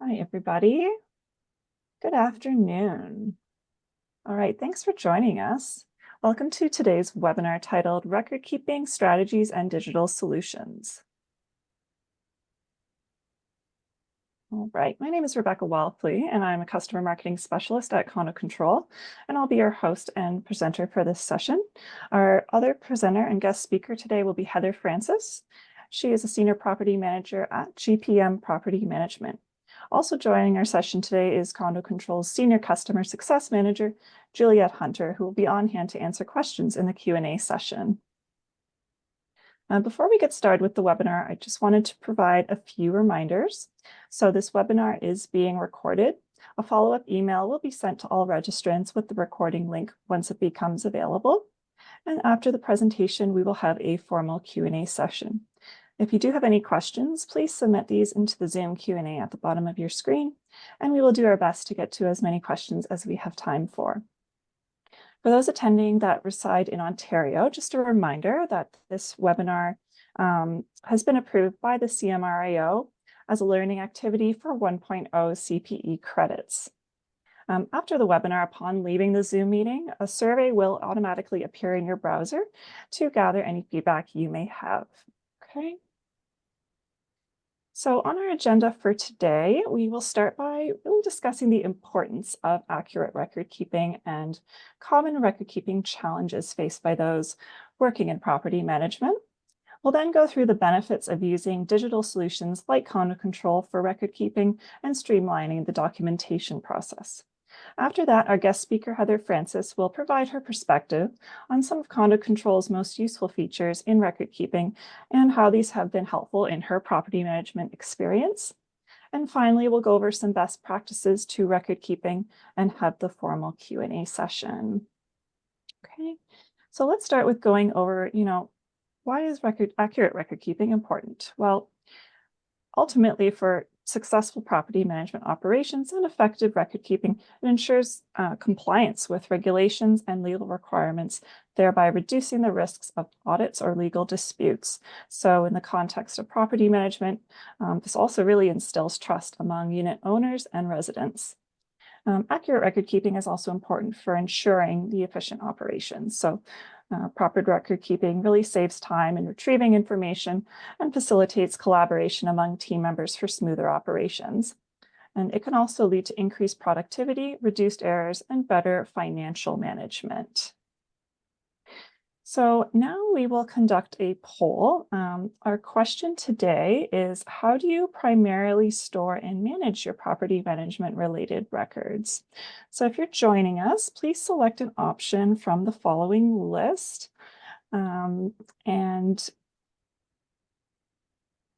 Hi, everybody. Good afternoon. All right, thanks for joining us. Welcome to today's webinar titled Record Keeping Strategies and Digital Solutions. All right, my name is Rebecca Walpley, and I'm a customer marketing specialist at Condo Control, and I'll be your host and presenter for this session. Our other presenter and guest speaker today will be Heather Francis. She is a senior property manager at GPM Property Management. Also joining our session today is Condo Control's Senior Customer Success Manager, Juliet Hunter, who will be on hand to answer questions in the Q&A session. Before we get started with the webinar, I just wanted to provide a few reminders. So this webinar is being recorded. A follow-up email will be sent to all registrants with the recording link once it becomes available. And after the presentation, we will have a formal Q&A session. If you do have any questions, please submit these into the Zoom Q&A at the bottom of your screen, and we will do our best to get to as many questions as we have time for. For those attending that reside in Ontario, just a reminder that this webinar has been approved by the CMRIO as a learning activity for 1.0 CPE credits. After the webinar, upon leaving the Zoom meeting, a survey will automatically appear in your browser to gather any feedback you may have. Okay. So on our agenda for today, we will start by really discussing the importance of accurate record keeping and common record keeping challenges faced by those working in property management. We'll then go through the benefits of using digital solutions like Condo Control for record keeping and streamlining the documentation process. After that, our guest speaker, Heather Francis, will provide her perspective on some of Condo Control's most useful features in record keeping and how these have been helpful in her property management experience. And finally, we'll go over some best practices to record keeping and have the formal Q&A session. Okay, so let's start with going over, why is accurate record keeping important? Well, ultimately, for successful property management operations and effective record keeping, it ensures compliance with regulations and legal requirements, thereby reducing the risks of audits or legal disputes. So in the context of property management, this also really instills trust among unit owners and residents. Accurate record keeping is also important for ensuring the efficient operations. So proper record keeping really saves time in retrieving information and facilitates collaboration among team members for smoother operations. And it can also lead to increased productivity, reduced errors, and better financial management. So now we will conduct a poll. Our question today is, how do you primarily store and manage your property management related records? So if you're joining us, please select an option from the following list. And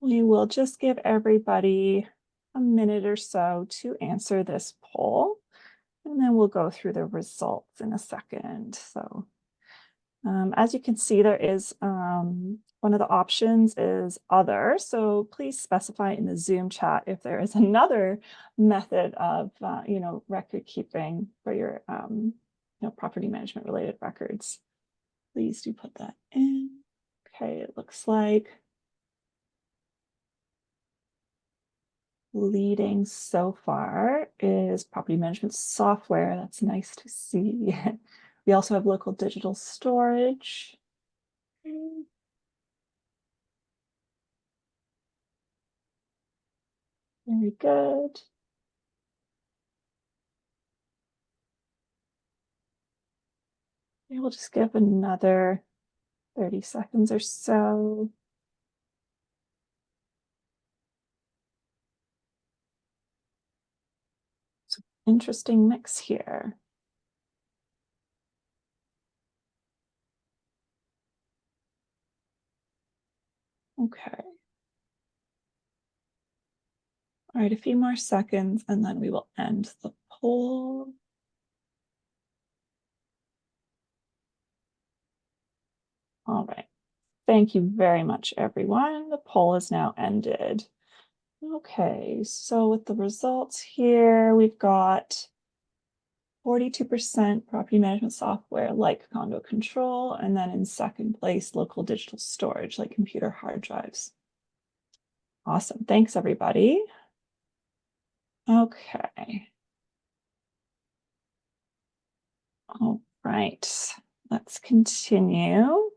we will just give everybody a minute or so to answer this poll, and then we'll go through the results in a second. So as you can see, there is one of the options is other. So please specify in the Zoom chat if there is another method of, record keeping for your, property management related records. Please do put that in. Okay, it looks like leading so far is property management software. That's nice to see. We also have local digital storage. Very good. We'll just give another 30 seconds or so. It's an interesting mix here. Okay. All right, a few more seconds and then we will end the poll. All right. Thank you very much, everyone. The poll is now ended. Okay, so with the results here, we've got 42% property management software like Condo Control, and then in second place, local digital storage like computer hard drives. Awesome. Thanks, everybody. Okay. All right. Let's continue.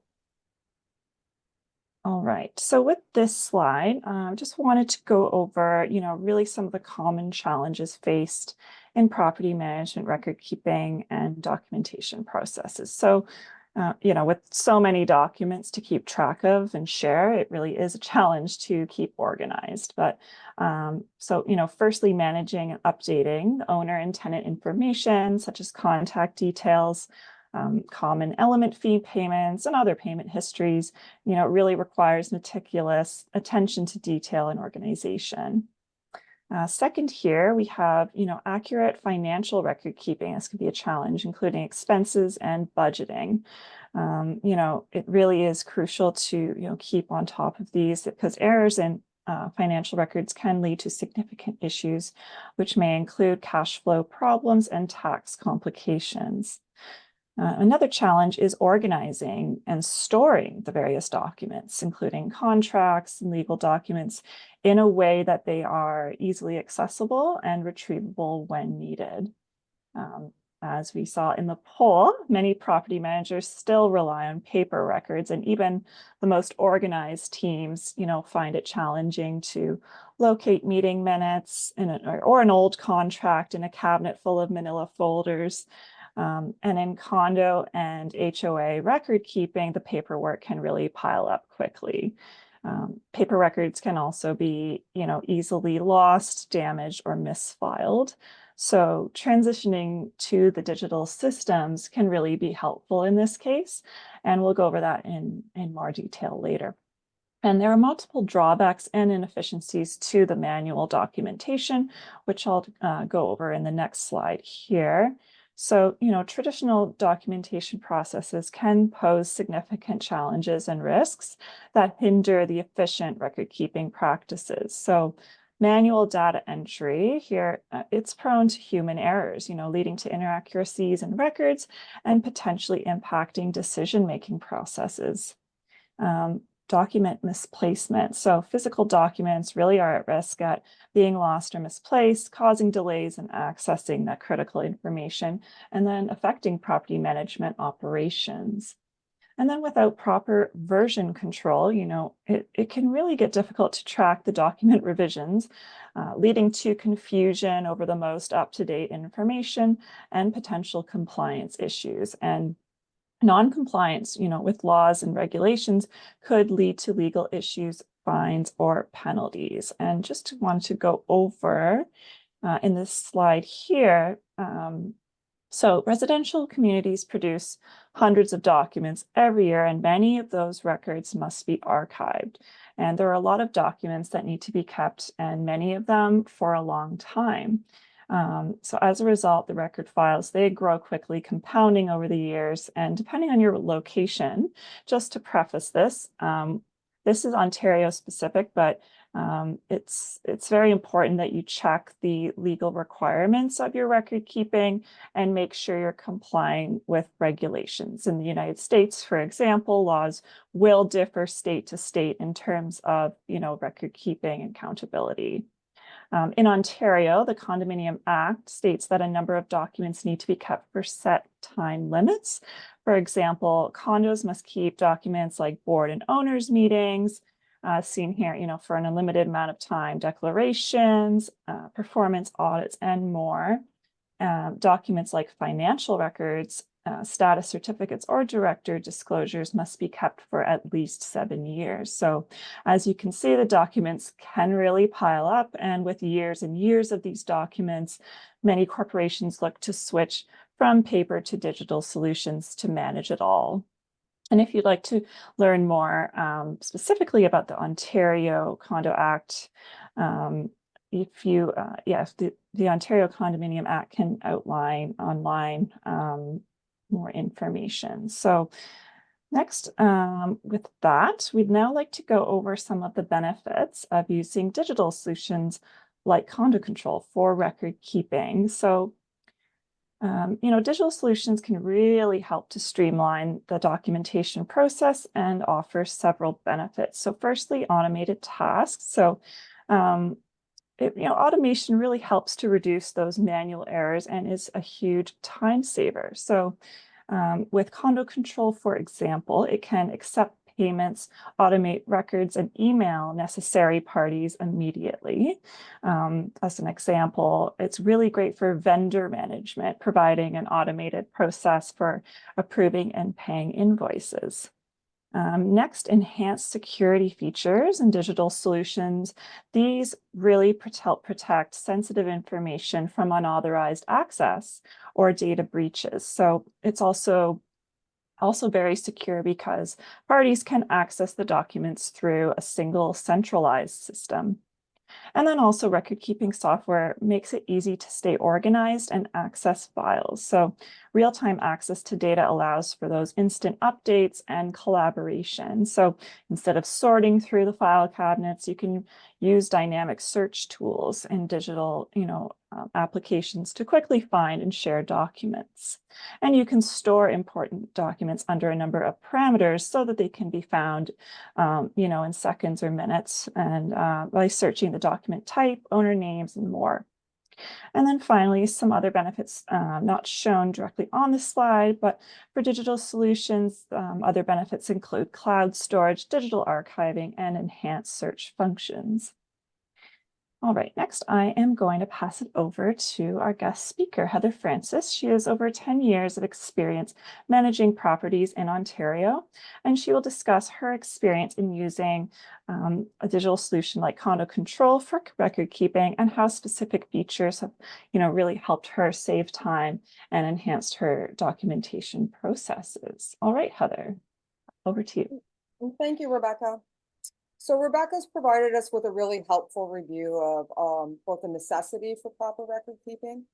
All right. So with this slide, just wanted to go over, really some of the common challenges faced in property management, record keeping, and documentation processes. So, with so many documents to keep track of and share, it really is a challenge to keep organized. But firstly, managing and updating the owner and tenant information, such as contact details, common element fee payments, and other payment histories, it really requires meticulous attention to detail and organization. Second here, we have, accurate financial record keeping. This can be a challenge, including expenses and budgeting. It really is crucial to, keep on top of these because errors in financial records can lead to significant issues, which may include cash flow problems and tax complications. Another challenge is organizing and storing the various documents, including contracts and legal documents, in a way that they are easily accessible and retrievable when needed. As we saw in the poll, many property managers still rely on paper records, and even the most organized teams, find it challenging to locate meeting minutes or an old contract in a cabinet full of manila folders. And in condo and HOA record keeping, the paperwork can really pile up quickly. Paper records can also be, easily lost, damaged, or misfiled. So transitioning to the digital systems can really be helpful in this case. And we'll go over that in more detail later. And there are multiple drawbacks and inefficiencies to the manual documentation, which I'll go over in the next slide here. So, traditional documentation processes can pose significant challenges and risks that hinder the efficient record-keeping practices. So, manual data entry here, it's prone to human errors, leading to inaccuracies in records and potentially impacting decision-making processes. Document misplacement. So physical documents really are at risk at being lost or misplaced, causing delays in accessing that critical information, and then affecting property management operations. And then without proper version control, it can really get difficult to track the document revisions, leading to confusion over the most up-to-date information and potential compliance issues. And non-compliance, with laws and regulations could lead to legal issues, fines, or penalties. And just wanted to go over in this slide here. So residential communities produce hundreds of documents every year, and many of those records must be archived. And there are a lot of documents that need to be kept, and many of them for a long time. So as a result, the record files, they grow quickly, compounding over the years. And depending on your location, just to preface this, this is Ontario specific, but it's very important that you check the legal requirements of your record keeping and make sure you're complying with regulations. In the United States, for example, laws will differ state to state in terms of, record keeping and accountability. In Ontario, the Condominium Act states that a number of documents need to be kept for set time limits. For example, condos must keep documents like board and owners meetings, seen here, for an unlimited amount of time, declarations, performance audits, and more. Documents like financial records, status certificates, or director disclosures must be kept for at least 7 years. So as you can see, the documents can really pile up, and with years and years of these documents, many corporations look to switch from paper to digital solutions to manage it all. And if you'd like to learn more specifically about the Ontario Condo Act, if the Ontario Condominium Act can outline online more information. So next, with that, we'd now like to go over some of the benefits of using digital solutions like Condo Control for record keeping. So, digital solutions can really help to streamline the documentation process and offer several benefits. So firstly, automated tasks. So automation really helps to reduce those manual errors and is a huge time saver. So with Condo Control, for example, it can accept payments, automate records, and email necessary parties immediately. As an example, it's really great for vendor management, providing an automated process for approving and paying invoices. Next, enhanced security features and digital solutions. These really help protect sensitive information from unauthorized access or data breaches. So it's also very secure because parties can access the documents through a single centralized system. And then also record-keeping software makes it easy to stay organized and access files. So real-time access to data allows for those instant updates and collaboration. So instead of sorting through the file cabinets, you can use dynamic search tools and digital, applications to quickly find and share documents. And you can store important documents under a number of parameters so that they can be found, in seconds or minutes, and by searching the document type, owner names, and more. And then finally, some other benefits not shown directly on the slide, but for digital solutions, other benefits include cloud storage, digital archiving, and enhanced search functions. All right, next I am going to pass it over to our guest speaker, Heather Francis. She has over 10 years of experience managing properties in Ontario, and she will discuss her experience in using a digital solution like Condo Control for record keeping and how specific features have, really helped her save time and enhanced her documentation processes. All right, Heather, over to you. Thank you, Rebecca. So Rebecca's provided us with a really helpful review of both the necessity for proper record keeping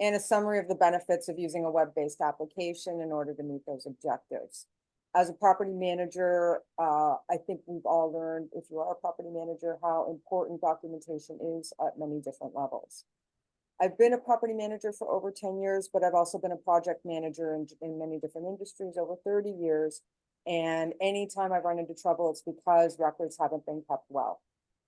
and a summary of the benefits of using a web-based application in order to meet those objectives. As a property manager, I think we've all learned, if you are a property manager, how important documentation is at many different levels. I've been a property manager for over 10 years, but I've also been a project manager in many different industries over 30 years. And anytime I run into trouble, it's because records haven't been kept well.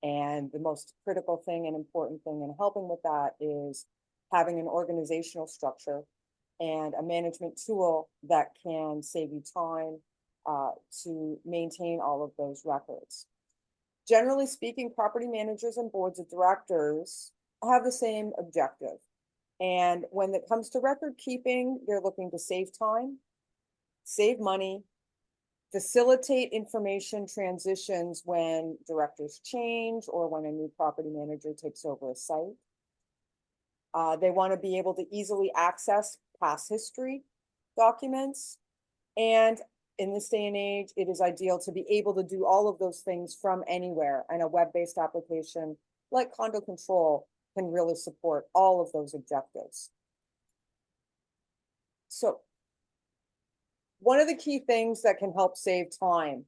And the most critical thing and important thing in helping with that is having an organizational structure and a management tool that can save you time to maintain all of those records. Generally speaking, property managers and boards of directors have the same objective. And when it comes to record keeping, they're looking to save time, save money, facilitate information transitions when directors change or when a new property manager takes over a site. They want to be able to easily access past history documents. And in this day and age, it is ideal to be able to do all of those things from anywhere. And a web-based application like Condo Control can really support all of those objectives. So one of the key things that can help save time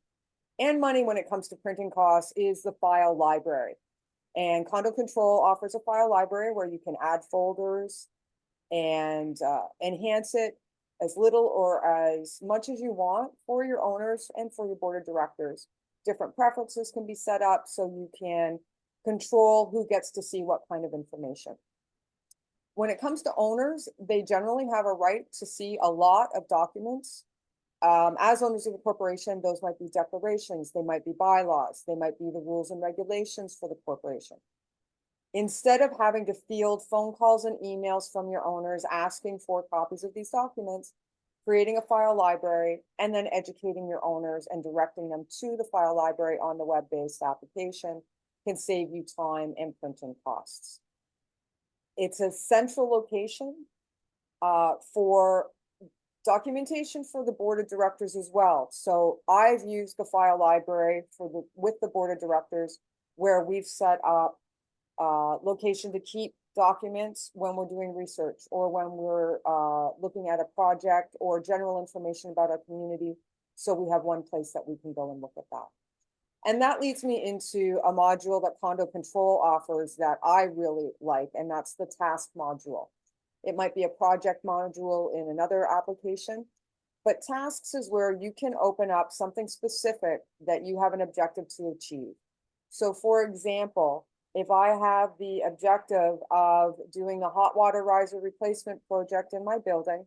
and money when it comes to printing costs is the file library. And Condo Control offers a file library where you can add folders and enhance it as little or as much as you want for your owners and for your board of directors. Different preferences can be set up so you can control who gets to see what kind of information. When it comes to owners, they generally have a right to see a lot of documents. As owners of the corporation, those might be declarations, they might be bylaws, they might be the rules and regulations for the corporation. Instead of having to field phone calls and emails from your owners asking for copies of these documents, creating a file library and then educating your owners and directing them to the file library on the web-based application can save you time and printing costs. It's a central location for documentation for the board of directors as well. So I've used the file library with the board of directors where we've set up location to keep documents when we're doing research or when we're looking at a project or general information about our community. So we have one place that we can go and look at that. And that leads me into a module that Condo Control offers that I really like, and that's the task module. It might be a project module in another application, but tasks is where you can open up something specific that you have an objective to achieve. So for example, If I have the objective of doing a hot water riser replacement project in my building,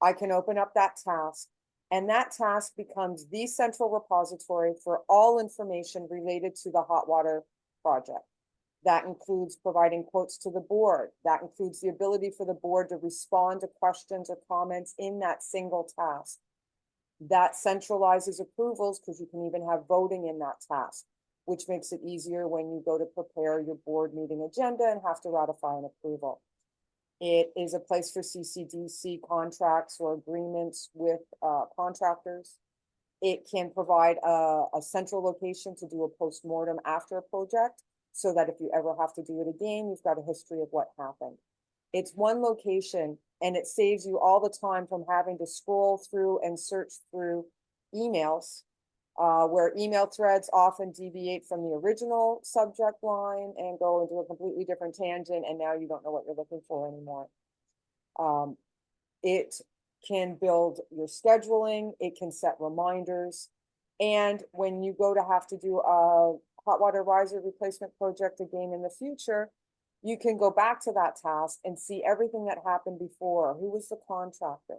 I can open up that task, and that task becomes the central repository for all information related to the hot water project. That includes providing quotes to the board. That includes the ability for the board to respond to questions or comments in that single task. That centralizes approvals because you can even have voting in that task, which makes it easier when you go to prepare your board meeting agenda and have to ratify an approval. It is a place for CCDC contracts or agreements with contractors. It can provide a central location to do a postmortem after a project, so that if you ever have to do it again, you've got a history of what happened. It's one location, and it saves you all the time from having to scroll through and search through emails, where email threads often deviate from the original subject line and go into a completely different tangent, and now you don't know what you're looking for anymore. It can build your scheduling, it can set reminders, and when you go to have to do a hot water riser replacement project again in the future, you can go back to that task and see everything that happened before. Who was the contractor?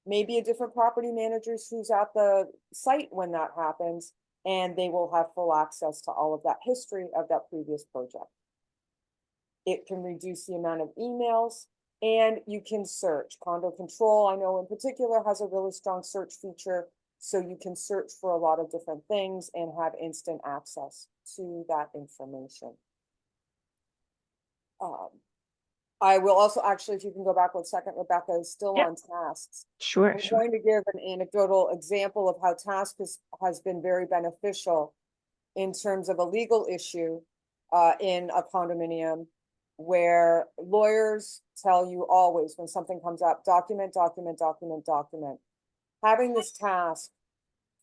Maybe a different property manager who's at the site when that happens, and they will have full access to all of that history of that previous project. It can reduce the amount of emails, and you can search. Condo Control, I know in particular, has a really strong search feature, so you can search for a lot of different things and have instant access to that information. I will also, actually, if you can go back 1 second, Rebecca is still Yep. on tasks. Sure, I'm sure. going to give an anecdotal example of how task has been very beneficial in terms of a legal issue in a condominium, where lawyers tell you always when something comes up, document, document, document, document. Having this task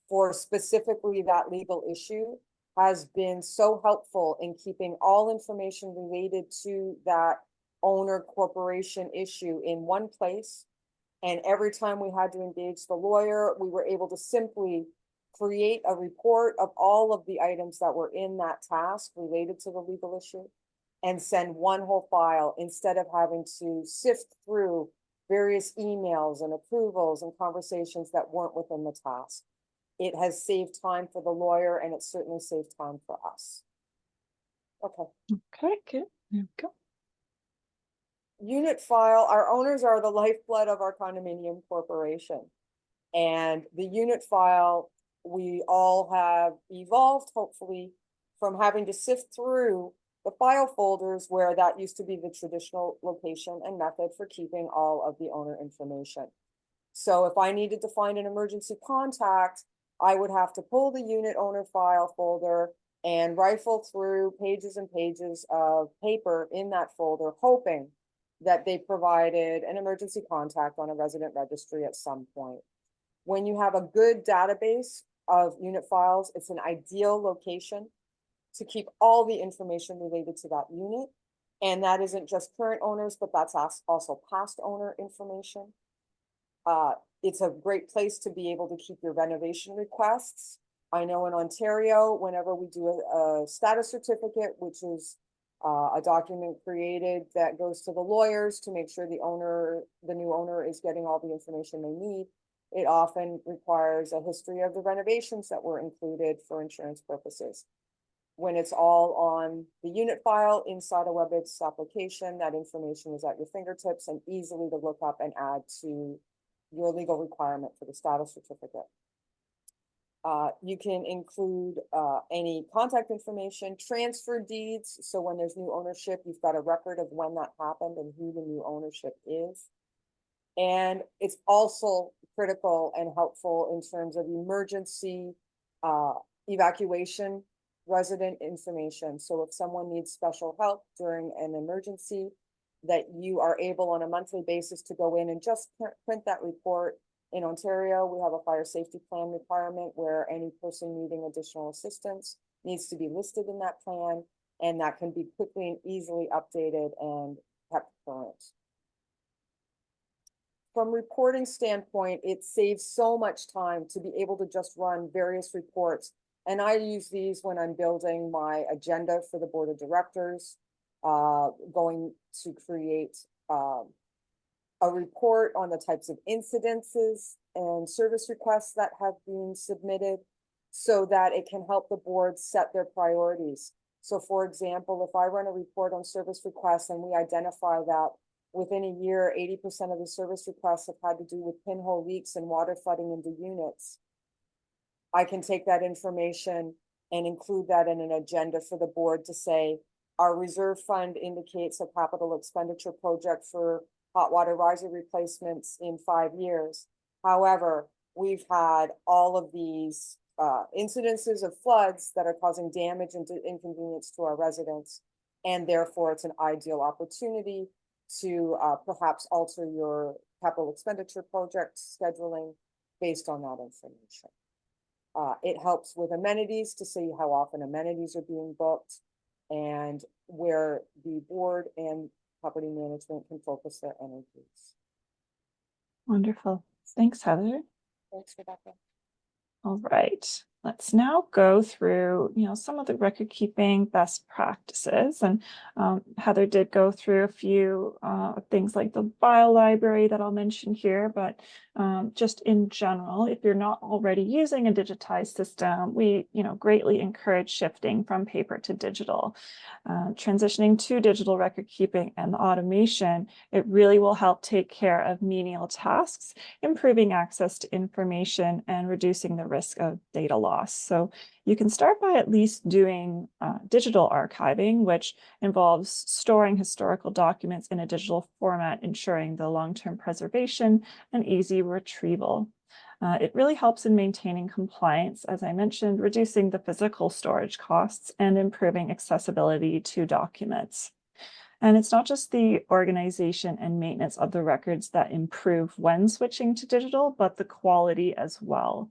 for specifically that legal issue has been so helpful in keeping all information related to that owner corporation issue in one place. And every time we had to engage the lawyer, we were able to simply create a report of all of the items that were in that task related to the legal issue and send one whole file, instead of having to sift through various emails and approvals and conversations that weren't within the task. It has saved time for the lawyer, and it certainly saved time for us. Okay. Okay, good. There we go. Unit file, our owners are the lifeblood of our condominium corporation. And the unit file, we all have evolved, hopefully, from having to sift through the file folders where that used to be the traditional location and method for keeping all of the owner information. So if I needed to find an emergency contact, I would have to pull the unit owner file folder and rifle through pages and pages of paper in that folder, hoping that they provided an emergency contact on a resident registry at some point. When you have a good database of unit files, it's an ideal location to keep all the information related to that unit. And that isn't just current owners, but that's also past owner information. It's a great place to be able to keep your renovation requests. I know in Ontario, whenever we do a status certificate, which is a document created that goes to the lawyers to make sure the new owner is getting all the information they need, it often requires a history of the renovations that were included for insurance purposes. When it's all on the unit file inside a web-based application, that information is at your fingertips and easily to look up and add to your legal requirement for the status certificate. You can include any contact information, transfer deeds. So when there's new ownership, you've got a record of when that happened and who the new ownership is. And it's also critical and helpful in terms of emergency evacuation resident information. So if someone needs special help during an emergency, that you are able on a monthly basis to go in and just print that report. In Ontario, we have a fire safety plan requirement where any person needing additional assistance needs to be listed in that plan, and that can be quickly and easily updated and kept current. From reporting standpoint, it saves so much time to be able to just run various reports And I use these when I'm building my agenda for the board of directors, going to create a report on the types of incidences and service requests that have been submitted so that it can help the board set their priorities. So for example, if I run a report on service requests and we identify that within a year, 80% of the service requests have had to do with pinhole leaks and water flooding into units, I can take that information and include that in an agenda for the board to say, our reserve fund indicates a capital expenditure project for hot water riser replacements in 5 years. However, we've had all of these incidences of floods that are causing damage and inconvenience to our residents. And therefore, it's an ideal opportunity to perhaps alter your capital expenditure project scheduling based on that information. It helps with amenities to see how often amenities are being booked and where the board and property management can focus their energies. Wonderful. Thanks, Heather. Thanks, Rebecca. All right, let's now go through, some of the record keeping best practices. And Heather did go through a few things like the file library that I'll mention here, but just in general, if you're not already using a digitized system, we, greatly encourage shifting from paper to digital. Transitioning to digital record keeping and the automation, it really will help take care of menial tasks, improving access to information and reducing the risk of data loss. So you can start by at least doing digital archiving, which involves storing historical documents in a digital format, ensuring the long-term preservation and easy retrieval. It really helps in maintaining compliance, as I mentioned, reducing the physical storage costs and improving accessibility to documents. And it's not just the organization and maintenance of the records that improve when switching to digital, but the quality as well.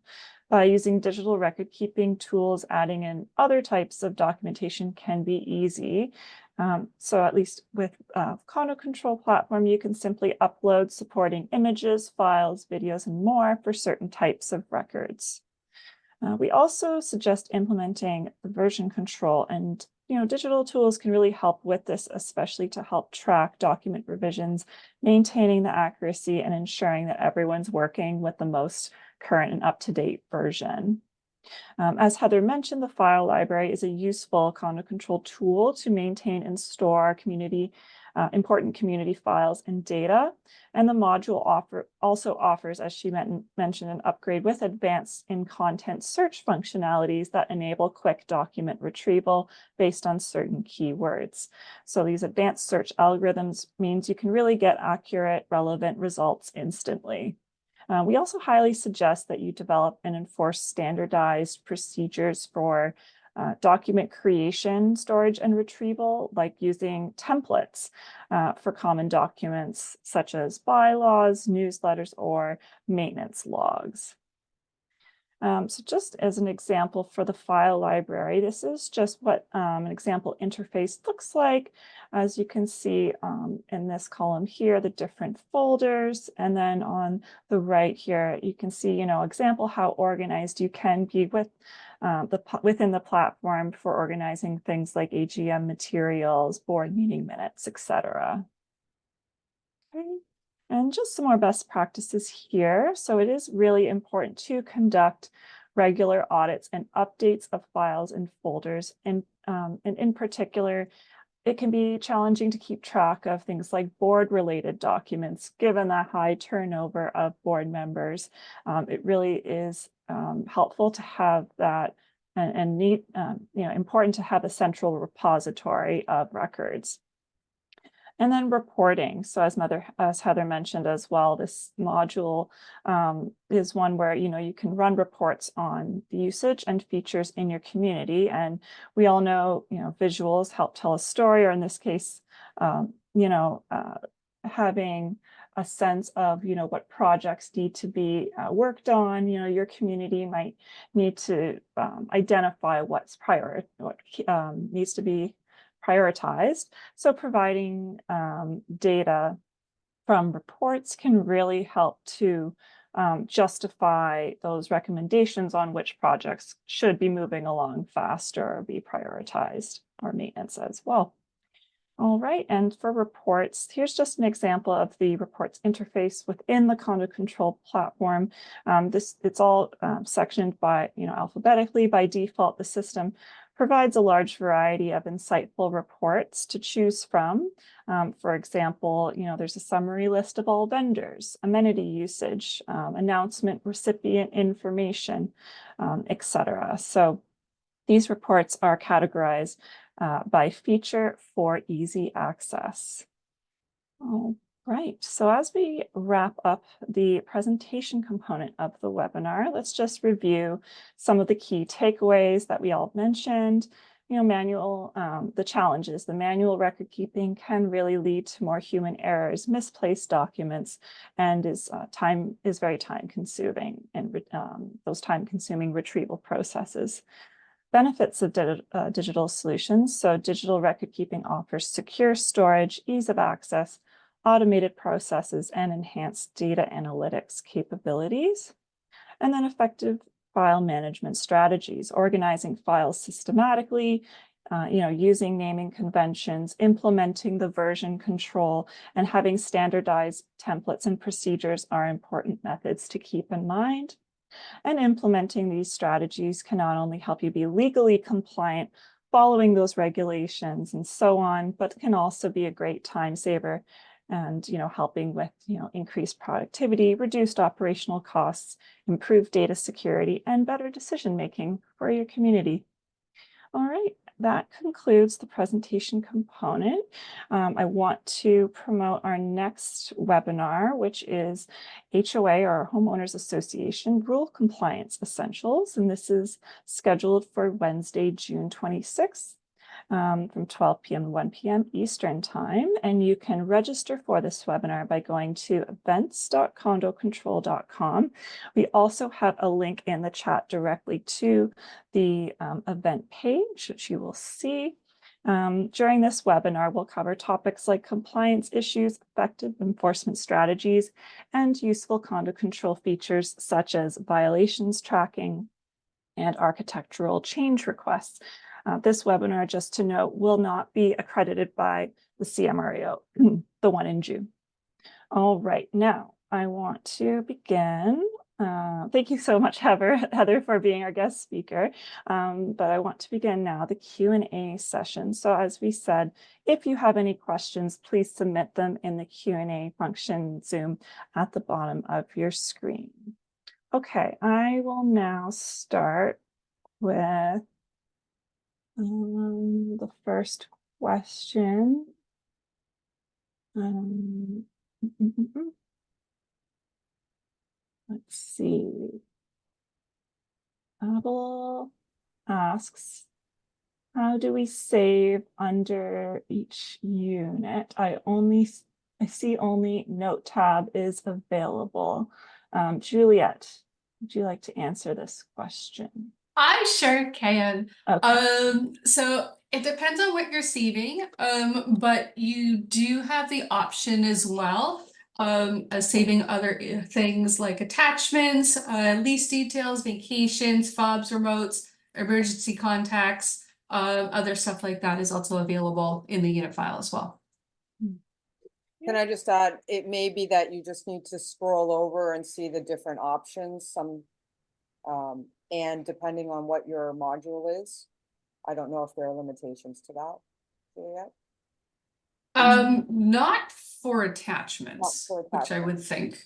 By using digital record keeping tools, adding in other types of documentation can be easy. So at least with Condo Control platform, you can simply upload supporting images, files, videos, and more for certain types of records. We also suggest implementing version control, and digital tools can really help with this, especially to help track document revisions, maintaining the accuracy and ensuring that everyone's working with the most current and up-to-date version. As Heather mentioned, the file library is a useful Condo Control tool to maintain and store important community files and data. And the module also offers, as she mentioned, an upgrade with advanced in-content search functionalities that enable quick document retrieval based on certain keywords. So these advanced search algorithms means you can really get accurate, relevant results instantly. We also highly suggest that you develop and enforce standardized procedures for document creation, storage, and retrieval, like using templates for common documents such as bylaws, newsletters, or maintenance logs. So just as an example for the file library, this is just what an example interface looks like. As you can see in this column here, the different folders, and then on the right here, you can see, example how organized you can be with within the platform for organizing things like AGM materials, board meeting minutes, etc. Okay. And just some more best practices here. So it is really important to conduct regular audits and updates of files and folders. And in particular, it can be challenging to keep track of things like board-related documents, given the high turnover of board members. It really is helpful to have that and important to have a central repository of records. And then reporting. So as Heather mentioned as well, this module is one where, you can run reports on the usage and features in your community. And we all know, visuals help tell a story, or in this case, having a sense of, what projects need to be worked on. Your community might need to identify what needs to be prioritized. So providing data from reports can really help to justify those recommendations on which projects should be moving along faster or be prioritized, or maintenance as well. All right, and for reports, here's just an example of the reports interface within the Condo Control platform. It's all sectioned by, alphabetically by default. The system provides a large variety of insightful reports to choose from. For example, there's a summary list of all vendors, amenity usage, announcement recipient information, etc. So these reports are categorized by feature for easy access. All right, so as we wrap up the presentation component of the webinar, let's just review some of the key takeaways that we all mentioned. The challenges, the manual record keeping can really lead to more human errors, misplaced documents, and is very time consuming, and those time consuming retrieval processes. Benefits of digital solutions. So digital record keeping offers secure storage, ease of access, automated processes, and enhanced data analytics capabilities. And then effective file management strategies, organizing files systematically, using naming conventions, implementing the version control, and having standardized templates and procedures are important methods to keep in mind. And implementing these strategies can not only help you be legally compliant, following those regulations and so on, but can also be a great time saver and, helping with, increased productivity, reduced operational costs, improved data security, and better decision-making for your community. All right, that concludes the presentation component. I want to promote our next webinar, which is HOA, or Homeowners Association Rule Compliance Essentials. And this is scheduled for Wednesday, June 26th. From 12 p.m. to 1 p.m. Eastern Time. And you can register for this webinar by going to events.condocontrol.com. We also have a link in the chat directly to the event page, which you will see. During this webinar, we'll cover topics like compliance issues, effective enforcement strategies, and useful condo control features such as violations tracking and architectural change requests. This webinar, just to note, will not be accredited by the CMREO, the one in June. All right, now I want to begin. Thank you so much, Heather, for being our guest speaker. But I want to begin now the Q&A session. So as we said, if you have any questions, please submit them in the Q&A function Zoom at the bottom of your screen. Okay, I will now start with the first question. Let's see. Abel asks, how do we save under each unit? I see only Note tab is available. Juliet, would you like to answer this question? I sure can. Okay. So it depends on what you're saving, but you do have the option as well of saving other things like attachments, lease details, vacations, fobs, remotes, emergency contacts, other stuff like that is also available in the unit file as well. Can I just add, it may be that you just need to scroll over and see the different options, and depending on what your module is, I don't know if there are limitations to that. Juliet? Not for attachments, Not for which I would attachments. think.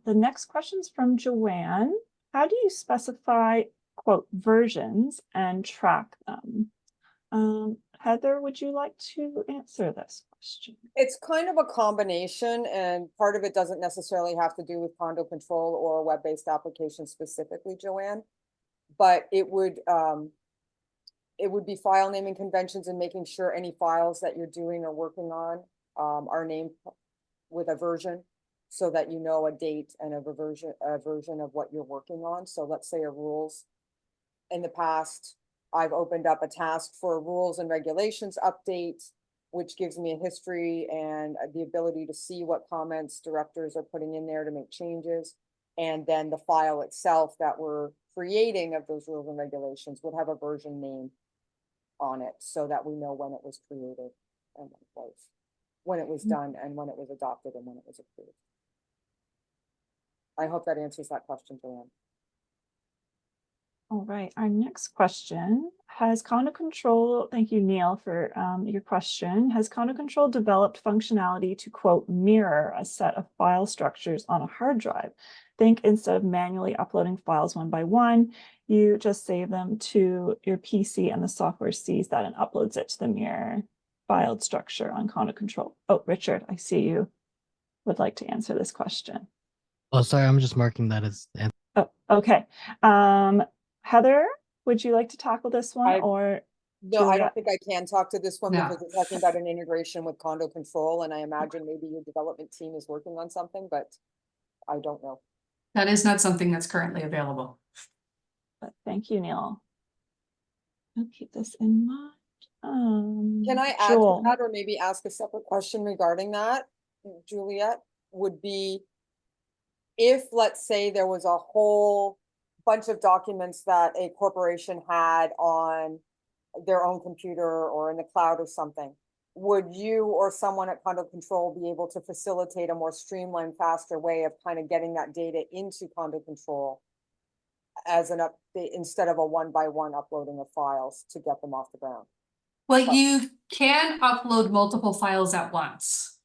The next question is from Joanne. How do you specify, quote, versions and track them? Heather, would you like to answer this question? It's kind of a combination, and part of it doesn't necessarily have to do with condo control or a web-based application specifically, Joanne, but it would be file naming conventions and making sure any files that you're doing or working on are named with a version, so that you know a date and a version of what you're working on. So let's say a rules. In the past, I've opened up a task for rules and regulations update, which gives me a history and the ability to see what comments directors are putting in there to make changes. And then the file itself that we're creating of those rules and regulations would have a version name on it so that we know when it was created and when it was done and when it was adopted and when it was approved. I hope that answers that question, Joanne. All right, our next question, has Condo Control, thank you, Neil, for your question. Has Condo Control developed functionality to, quote, mirror a set of file structures on a hard drive? Think instead of manually uploading files one by one, you just save them to your PC and the software sees that and uploads it to the mirror filed structure on Condo Control. Oh, Richard, I see you would like to answer this question. Oh, sorry, I'm just marking that as Oh, okay. Heather, would you like to tackle this one or? No, I Juliet? don't think I can talk to this one No. because we're talking about an integration with Condo Control, and I imagine maybe your development team is working on something, but I don't know. That is not something that's currently available. But thank you, Neil. I'll keep this in mind. Can I add to Joel. that or maybe ask a separate question regarding that, Juliet? Would be if, let's say, there was a whole bunch of documents that a corporation had on their own computer or in the cloud or something, would you or someone at Condo Control be able to facilitate a more streamlined, faster way of kind of getting that data into Condo Control as an update instead of a one-by-one uploading of files to get them off the ground? Well, you can upload multiple files at once.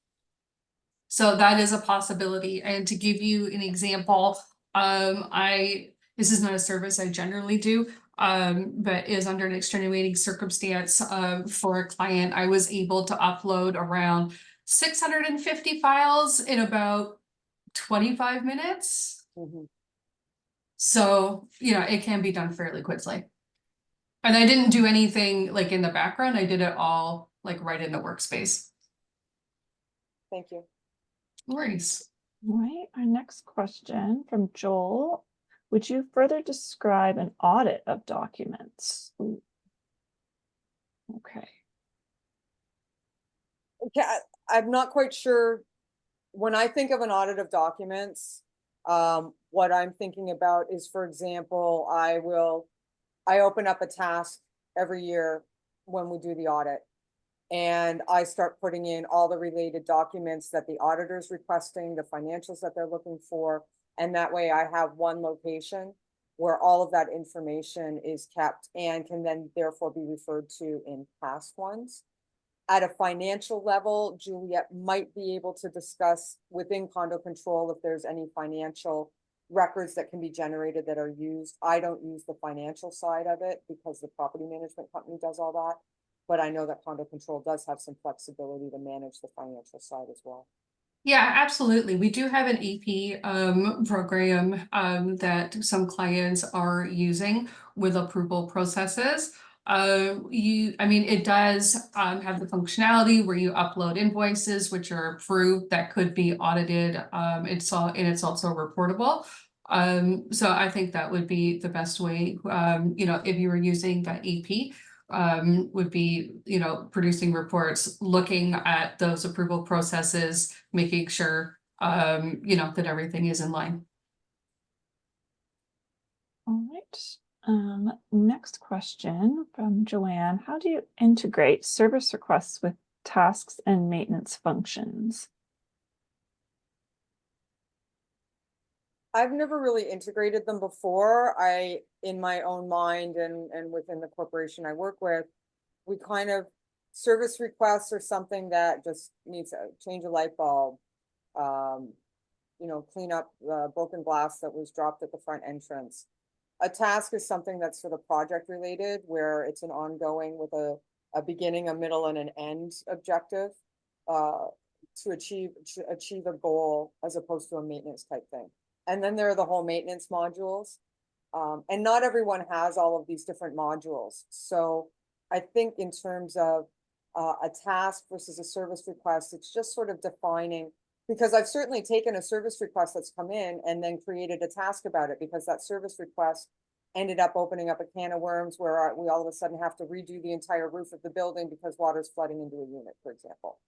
So that is a possibility. And to give you an example, this is not a service I generally do, but is under an extenuating circumstance for a client. I was able to upload around 650 files in about 25 minutes. Mhm. So, it can be done fairly quickly. And I didn't do anything like in the background. I did it all like right in the workspace. Thank you. No worries. All right, our next question from Joel. Would you further describe an audit of documents? Ooh. Okay. Okay, I'm not quite sure. When I think of an audit of documents, what I'm thinking about is, for example, I open up a task every year when we do the audit. And I start putting in all the related documents that the auditor's requesting, the financials that they're looking for. And that way I have one location where all of that information is kept and can then therefore be referred to in past ones. At a financial level, Juliet might be able to discuss within Condo Control if there's any financial records that can be generated that are used. I don't use the financial side of it because the property management company does all that. But I know that Condo Control does have some flexibility to manage the financial side as well. Yeah, absolutely. We do have an AP program that some clients are using with approval processes. It does have the functionality where you upload invoices which are approved that could be audited. It's also reportable. So I think that would be the best way, if you were using the AP. Would be, producing reports, looking at those approval processes, making sure, that everything is in line. All right. Next question from Joanne. How do you integrate service requests with tasks and maintenance functions? I've never really integrated them before. In my own mind and within the corporation I work with, we kind of service requests are something that just needs a change a light bulb. Clean up broken glass that was dropped at the front entrance. A task is something that's sort of project related, where it's an ongoing with a beginning, a middle, and an end objective to achieve a goal as opposed to a maintenance type thing. And then there are the whole maintenance modules. And not everyone has all of these different modules. So I think in terms of a task versus a service request, it's just sort of defining, because I've certainly taken a service request that's come in and then created a task about it, because that service request ended up opening up a can of worms where we all of a sudden have to redo the entire roof of the building because water's flooding into a unit, for example.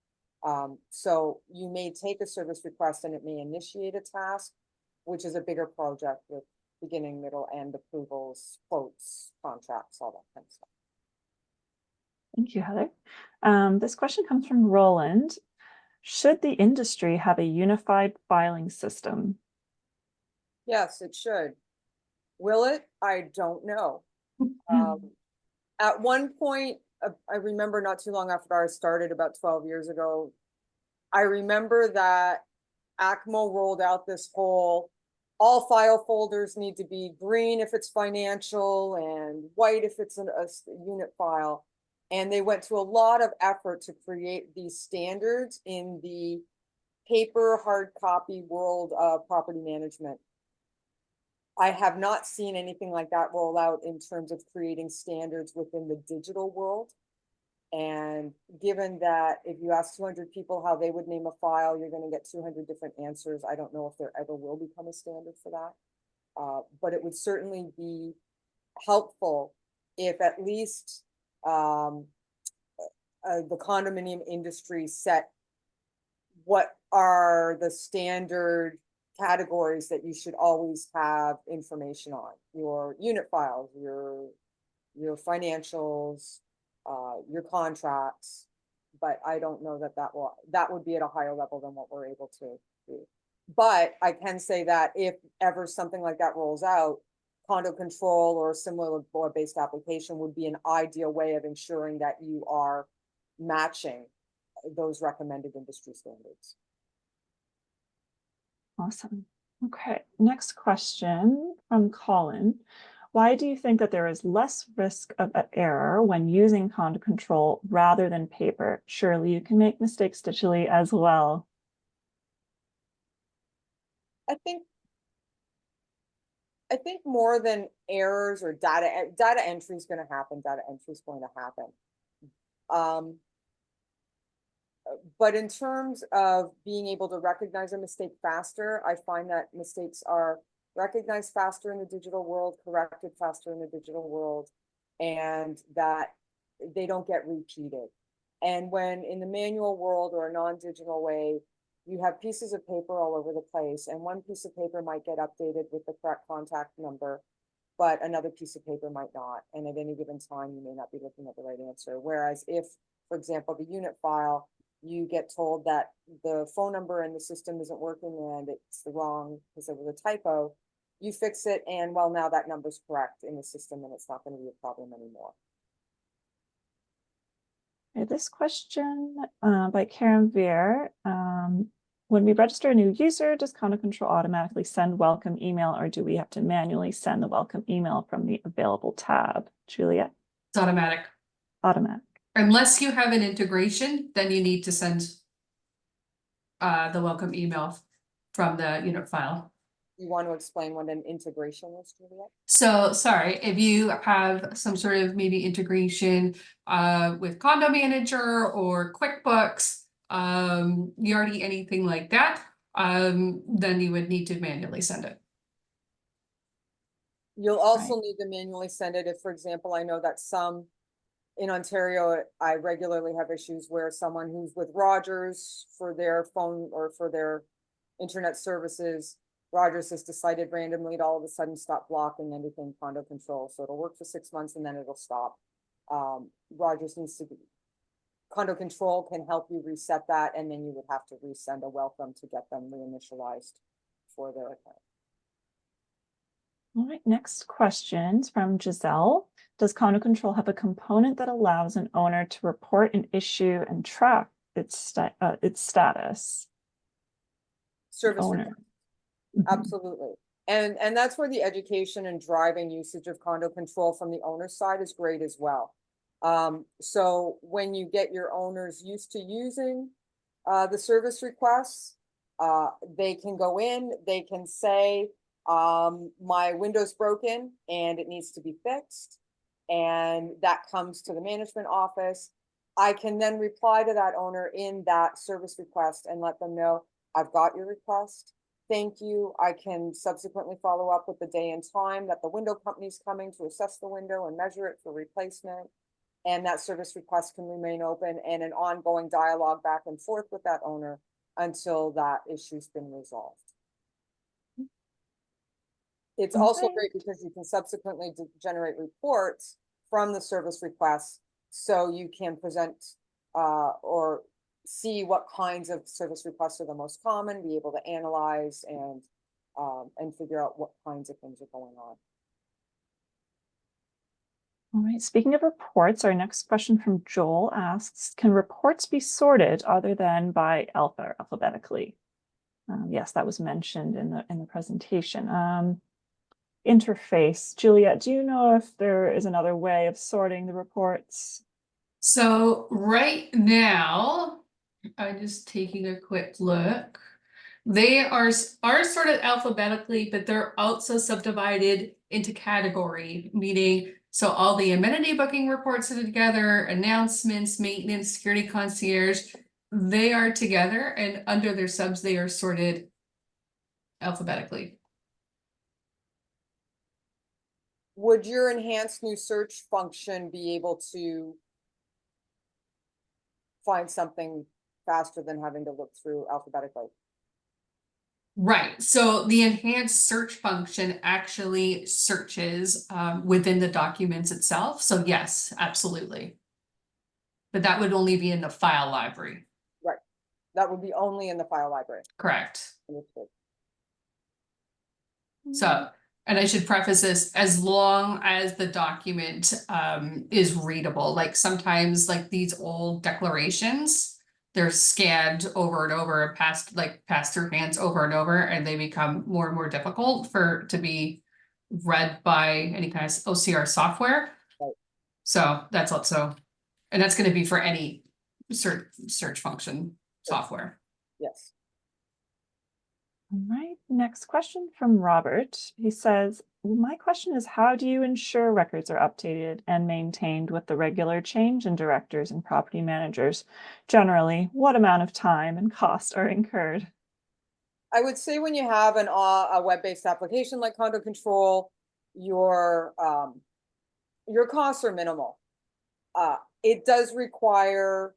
So you may take a service request and it may initiate a task, which is a bigger project with beginning, middle, end approvals, quotes, contracts, all that kind of stuff. Thank you, Heather. This question comes from Roland. Should the industry have a unified filing system? Yes, it should. Will it? I don't know. At one point, I remember not too long after I started, about 12 years ago, I remember that ACMO rolled out this whole, all file folders need to be green if it's financial and white if it's a unit file. And they went to a lot of effort to create these standards in the paper hard copy world of property management. I have not seen anything like that roll out in terms of creating standards within the digital world. And given that if you ask 200 people how they would name a file, you're going to get 200 different answers. I don't know if there ever will become a standard for that. But it would certainly be helpful if at least the condominium industry set what are the standard categories that you should always have information on: your unit files, your financials, your contracts. But I don't know that would be at a higher level than what we're able to do. But I can say that if ever something like that rolls out, Condo Control or a similar board-based application would be an ideal way of ensuring that you are matching those recommended industry standards. Awesome. Okay, next question from Colin. Why do you think that there is less risk of error when using Condo Control rather than paper? Surely you can make mistakes digitally as well. I think more than errors or data entry is going to happen. Data entry is going to happen. But in terms of being able to recognize a mistake faster, I find that mistakes are recognized faster in the digital world, corrected faster in the digital world, and that they don't get repeated. And when in the manual world or a non-digital way, you have pieces of paper all over the place, and one piece of paper might get updated with the correct contact number, but another piece of paper might not. And at any given time, you may not be looking at the right answer. Whereas if, for example, the unit file, you get told that the phone number in the system isn't working and it's the wrong because there was a typo, you fix it, and well, now that number's correct in the system and it's not going to be a problem anymore. Okay, this question by Karen Veer. When we register a new user, does Condo Control automatically send welcome email, or do we have to manually send the welcome email from the available tab? Juliet? It's automatic. Automatic. Unless you have an integration, then you need to send the welcome email from the unit file. You want to explain what an integration is, Juliet? So sorry, if you have some sort of maybe integration with Condo Manager or QuickBooks, Yardi, anything like that, then you would need to manually send it. You'll also need to manually send it if, for example, I know that some in Ontario, I regularly have issues where someone who's with Rogers for their phone or for their internet services, Rogers has decided randomly to all of a sudden stop blocking anything Condo Control. So it'll work for 6 months and then it'll stop. Rogers needs to be, Condo Control can help you reset that, and then you would have to resend a welcome to get them reinitialized for their account. All right, next questions from Giselle. Does Condo Control have a component that allows an owner to report an issue and track its status? Service owner. Absolutely. And that's where the education and driving usage of Condo Control from the owner's side is great as well. So when you get your owners used to using the service requests, they can go in, they can say, my window's broken and it needs to be fixed. And that comes to the management office. I can then reply to that owner in that service request and let them know, I've got your request. thank you. I can subsequently follow up with the day and time that the window company's coming to assess the window and measure it for replacement. And that service request can remain open and an ongoing dialogue back and forth with that owner until that issue's been resolved. It's also Okay. great because you can subsequently generate reports from the service requests, so you can present or see what kinds of service requests are the most common, be able to analyze and figure out what kinds of things are going on. All right, speaking of reports, our next question from Joel asks, can reports be sorted other than by alphabetically? Yes, that was mentioned in the presentation. Interface, Juliet, do you know if there is another way of sorting the reports? So right now, I'm just taking a quick look. They are sorted alphabetically, but they're also subdivided into category, meaning so all the amenity booking reports are together, announcements, maintenance, security concierge, they are together, and under their subs, they are sorted alphabetically. Would your enhanced new search function be able to find something faster than having to look through alphabetically? Right, so the enhanced search function actually searches within the documents itself, so yes, absolutely. But that would only be in the file library, Right, that would be only in the file library. correct? Understood. So, and I should preface this, as long as the document is readable, like sometimes like these old declarations, they're scanned over and over, passed through hands over and over, and they become more and more difficult to be read by any kind of OCR software. Right. So that's also, and that's going to be for any search function software. Yes. All right, next question from Robert. He says, my question is, how do you ensure records are updated and maintained with the regular change in directors and property managers? Generally, what amount of time and cost are incurred? I would say when you have a web-based application like Condo Control, your costs are minimal. It does require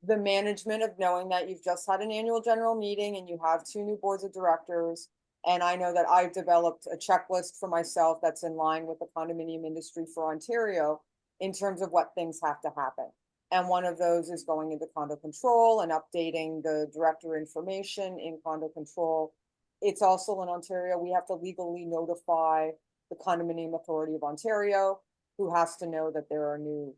the management of knowing that you've just had an annual general meeting and you have 2 new boards of directors. And I know that I've developed a checklist for myself that's in line with the condominium industry for Ontario in terms of what things have to happen. And one of those is going into Condo Control and updating the director information in Condo Control. It's also in Ontario, we have to legally notify the Condominium Authority of Ontario, who has to know that there are new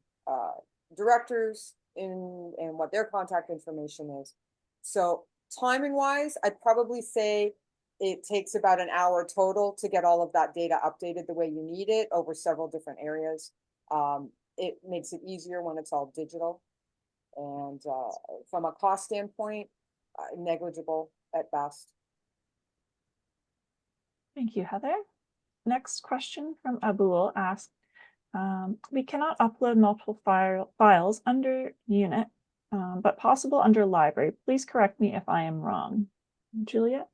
directors and what their contact information is. So timing wise, I'd probably say it takes about an hour total to get all of that data updated the way you need it over several different areas. It makes it easier when it's all digital. And from a cost standpoint, negligible at best. Thank you, Heather. Next question from Abul asks, we cannot upload multiple files under unit, but possible under library. Please correct me if I am wrong. Juliet?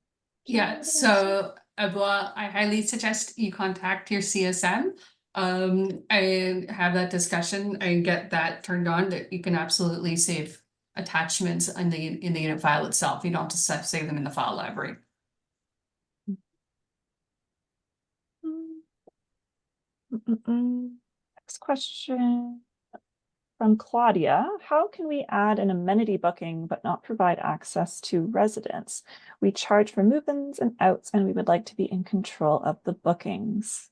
Yeah, so well, I highly suggest you contact your CSM and have that discussion and get that turned on. That you can absolutely save attachments in the unit file itself. You don't have to save them in the file library. Next question from Claudia. How can we add an amenity booking but not provide access to residents? We charge for move-ins and outs, and we would like to be in control of the bookings.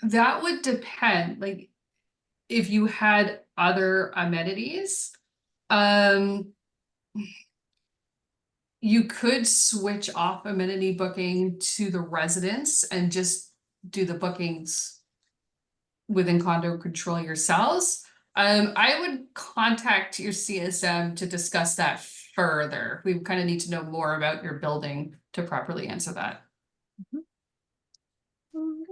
That would depend. Like, if you had other amenities, you could switch off amenity booking to the residents and just do the bookings within Condo Control yourselves. I would contact your CSM to discuss that further. We kind of need to know more about your building to properly answer that.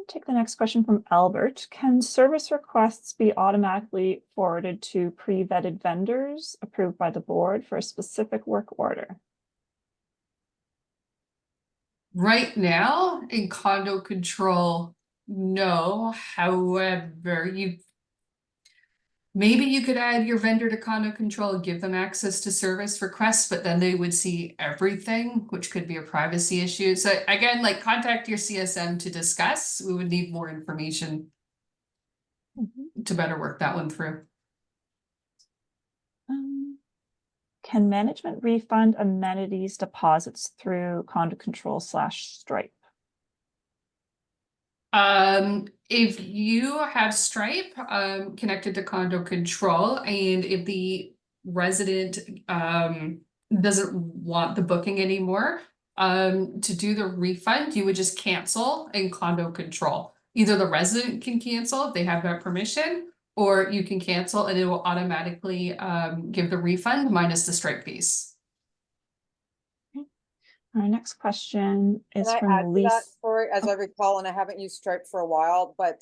take the next question from Albert. Can service requests be automatically forwarded to pre-vetted vendors approved by the board for a specific work order? Right now, in condo control, no. However, maybe you could add your vendor to condo control, give them access to service requests, but then they would see everything, which could be a privacy issue. So again, like contact your CSM to discuss. We would need more information to better work that one through. Can management refund amenities deposits through condo control / Stripe? If you have Stripe connected to condo control, and if the resident doesn't want the booking anymore, to do the refund, you would just cancel in condo control. Either the resident can cancel if they have that permission, or you can cancel and it will automatically give the refund minus the Stripe fees. Our next question is Can I add from to that Lisa. story, as I recall, and I haven't used Stripe for a while, but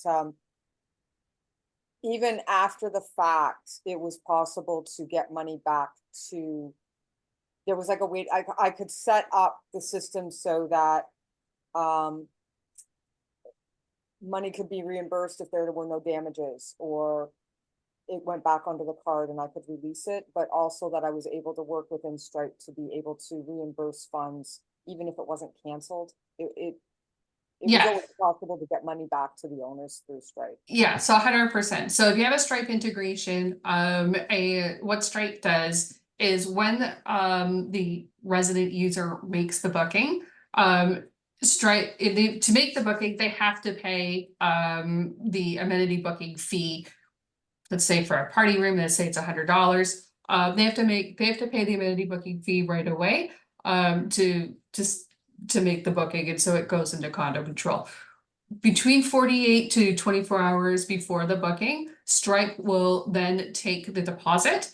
even after the fact, it was possible to get money back to, there was like a way, I could set up the system so that money could be reimbursed if there were no damages, or it went back onto the card and I could release it, but also that I was able to work within Stripe to be able to reimburse funds, even if it wasn't canceled. It was Yeah. always possible to get money back to the owners through Stripe. Yeah, so 100%. So if you have a Stripe integration, what Stripe does is when the resident user makes the booking, Stripe, to make the booking, they have to pay the amenity booking fee. Let's say for a party room, let's say it's $100. They have to pay the amenity booking fee right away to make the booking, and so it goes into condo control. Between 48 to 24 hours before the booking, Stripe will then take the deposit.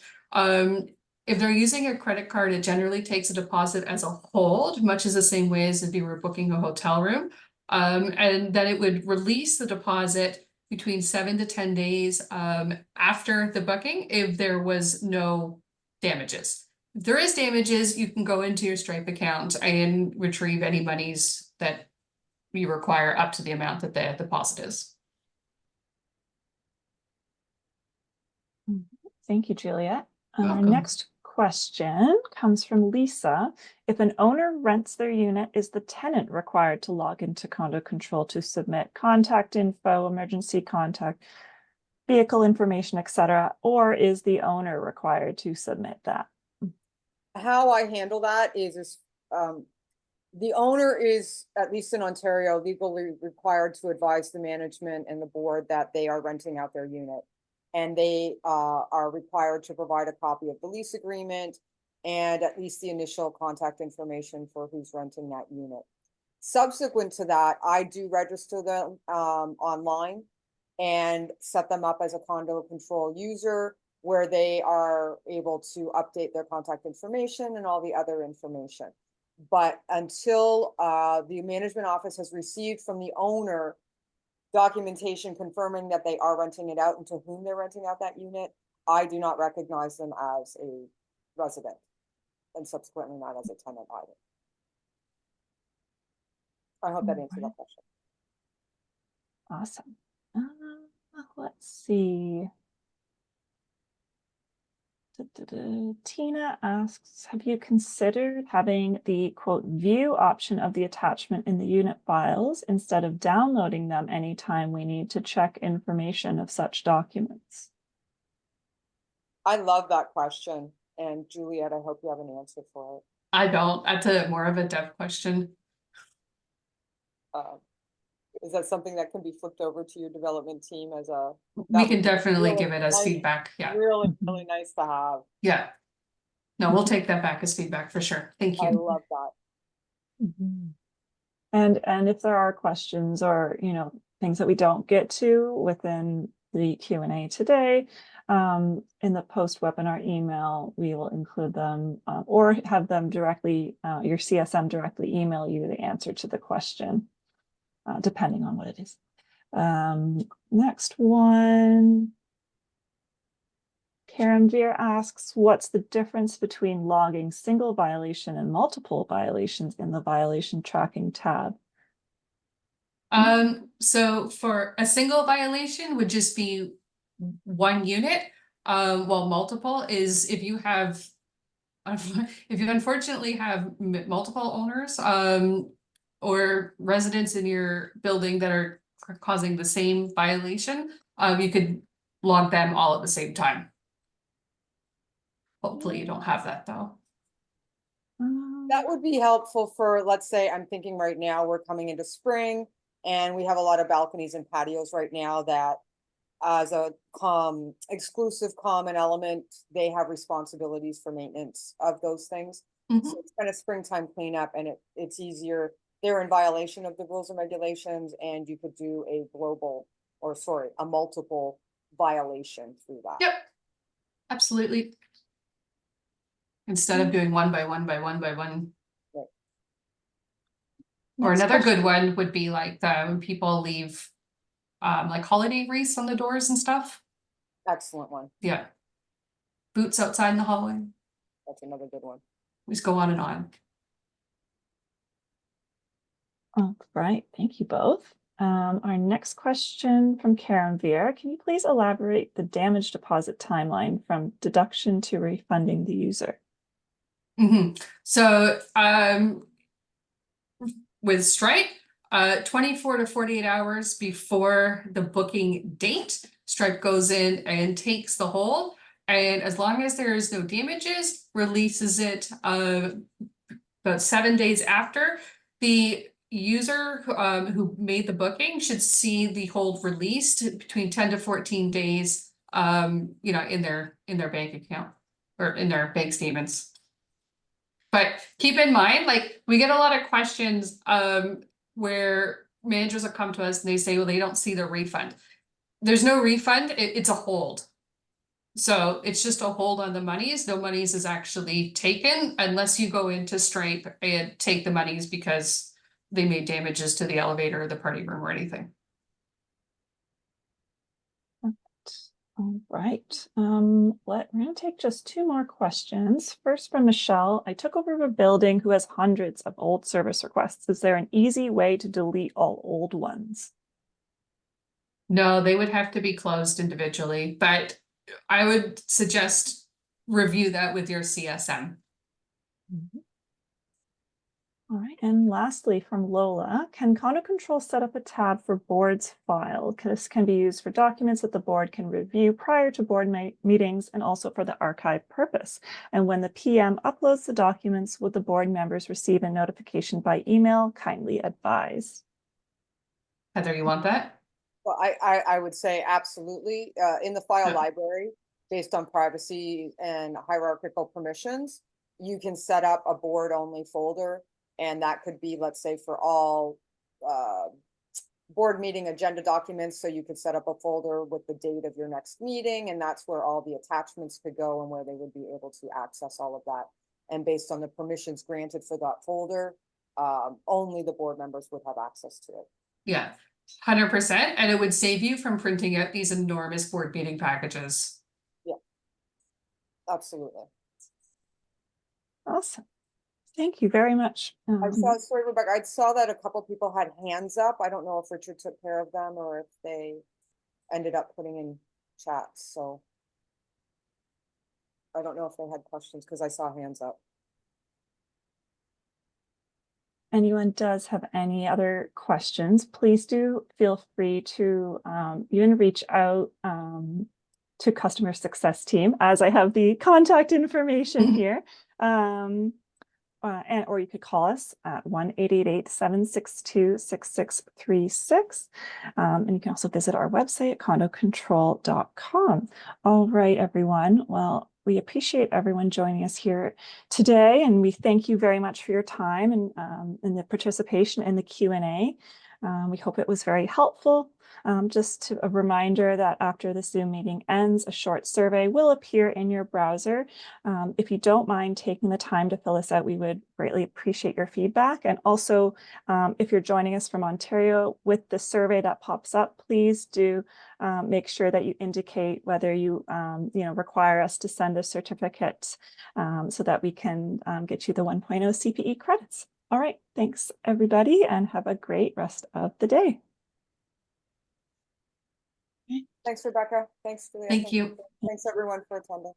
If they're using a credit card, it generally takes a deposit as a hold, much as the same way as if you were booking a hotel room. And then it would release the deposit between 7 to 10 days after the booking if there was no damages. If there is damages, you can go into your Stripe account and retrieve any monies that you require up to the amount that the deposit is. Thank you, Juliet. Our Welcome. next question comes from Lisa. If an owner rents their unit, is the tenant required to log into condo control to submit contact info, emergency contact, vehicle information, etc., or is the owner required to submit that? How I handle that is the owner is, at least in Ontario, legally required to advise the management and the board that they are renting out their unit. And they are required to provide a copy of the lease agreement and at least the initial contact information for who's renting that unit. Subsequent to that, I do register them online and set them up as a condo control user, where they are able to update their contact information and all the other information. But until the management office has received from the owner documentation confirming that they are renting it out and to whom they're renting out that unit, I do not recognize them as a resident, and subsequently not as a tenant either. I hope that answered that question. Awesome. Let's see. Tina asks, have you considered having the quote view option of the attachment in the unit files instead of downloading them anytime we need to check information of such documents? I love that question. And Juliet, I hope you have an answer for it. I don't. That's more of a dev question. Is that something that can be flipped over to your development team as a? We can definitely really give it as nice, feedback. Yeah. Really nice to have. Yeah. No, we'll take that back as feedback for sure. Thank I you. love that. And if there are questions or, things that we don't get to within the Q&A today, in the post-webinar email, we will include them or have them directly, your CSM directly email you the answer to the question, depending on what it is. Next one. Karen Veer asks, what's the difference between logging single violation and multiple violations in the violation tracking tab? So for a single violation would just be one unit, while multiple is if you have if you unfortunately have multiple owners, or residents in your building that are causing the same violation, you could log them all at the same time. Hopefully you don't have that though. That would be helpful for, let's say, I'm thinking right now, we're coming into spring and we have a lot of balconies and patios right now that as a exclusive common element, they have responsibilities for maintenance of those things. Mhm. So it's kind of springtime cleanup and it's easier. They're in violation of the rules and regulations and you could do a a multiple violation through that. Yep, absolutely. Instead of doing one by one by one by one. Right. Or Next another question. good one would be like when people leave like holiday wreaths on the doors and stuff. Excellent one. Yeah. Boots outside in the hallway. That's another good one. We just go on and on. All right, thank you both. Our next question from Karen Veer. Can you please elaborate the damage deposit timeline from deduction to refunding the user? So with Stripe, 24 to 48 hours before the booking date, Stripe goes in and takes the hold. And as long as there is no damages, releases it about 7 days after. The user who made the booking should see the hold released between 10 to 14 days, in their bank account or in their bank statements. But keep in mind, like, we get a lot of questions where managers will come to us and they say, well, they don't see the refund. There's no refund, it's a hold. So it's just a hold on the monies. No monies is actually taken unless you go into Stripe and take the monies because they made damages to the elevator or the party room or anything. All right, we're gonna take just 2 more questions. First from Michelle, I took over a building who has hundreds of old service requests. Is there an easy way to delete all old ones? No, they would have to be closed individually, but I would suggest review that with your CSM. All right, and lastly from Lola, can Condo Control set up a tab for board's file? This can be used for documents that the board can review prior to board meetings and also for the archive purpose. And when the PM uploads the documents, would the board members receive a notification by email? Kindly advise. Heather, you want that? Well, I would say absolutely. In the file Yeah. library, based on privacy and hierarchical permissions, you can set up a board only folder. And that could be, let's say, for all board meeting agenda documents. So you could set up a folder with the date of your next meeting, and that's where all the attachments could go and where they would be able to access all of that. And based on the permissions granted for that folder, only the board members would have access to it. Yeah, 100%. And it would save you from printing out these enormous board meeting packages. Yeah, absolutely. Awesome. Thank you very much. Sorry, Rebecca, I saw that a couple people had hands up. I don't know if Richard took care of them or if they ended up putting in chats, so. I don't know if they had questions because I saw hands up. Anyone does have any other questions, please do feel free to even reach out to customer success team, as I have the contact information here. Or you could call us at 1-888-762-6636. And you can also visit our website at condocontrol.com. All right, everyone. Well, we appreciate everyone joining us here today, and we thank you very much for your time and the participation in the Q&A. We hope it was very helpful. Just a reminder that after the Zoom meeting ends, a short survey will appear in your browser. If you don't mind taking the time to fill this out, we would greatly appreciate your feedback. And also, if you're joining us from Ontario, with the survey that pops up, please do make sure that you indicate whether you require us to send a certificate so that we can get you the 1.0 CPE credits. All right, thanks everybody, and have a great rest of the day. Thanks, Rebecca. Thanks, Julia. Thank you. Thanks everyone for attending.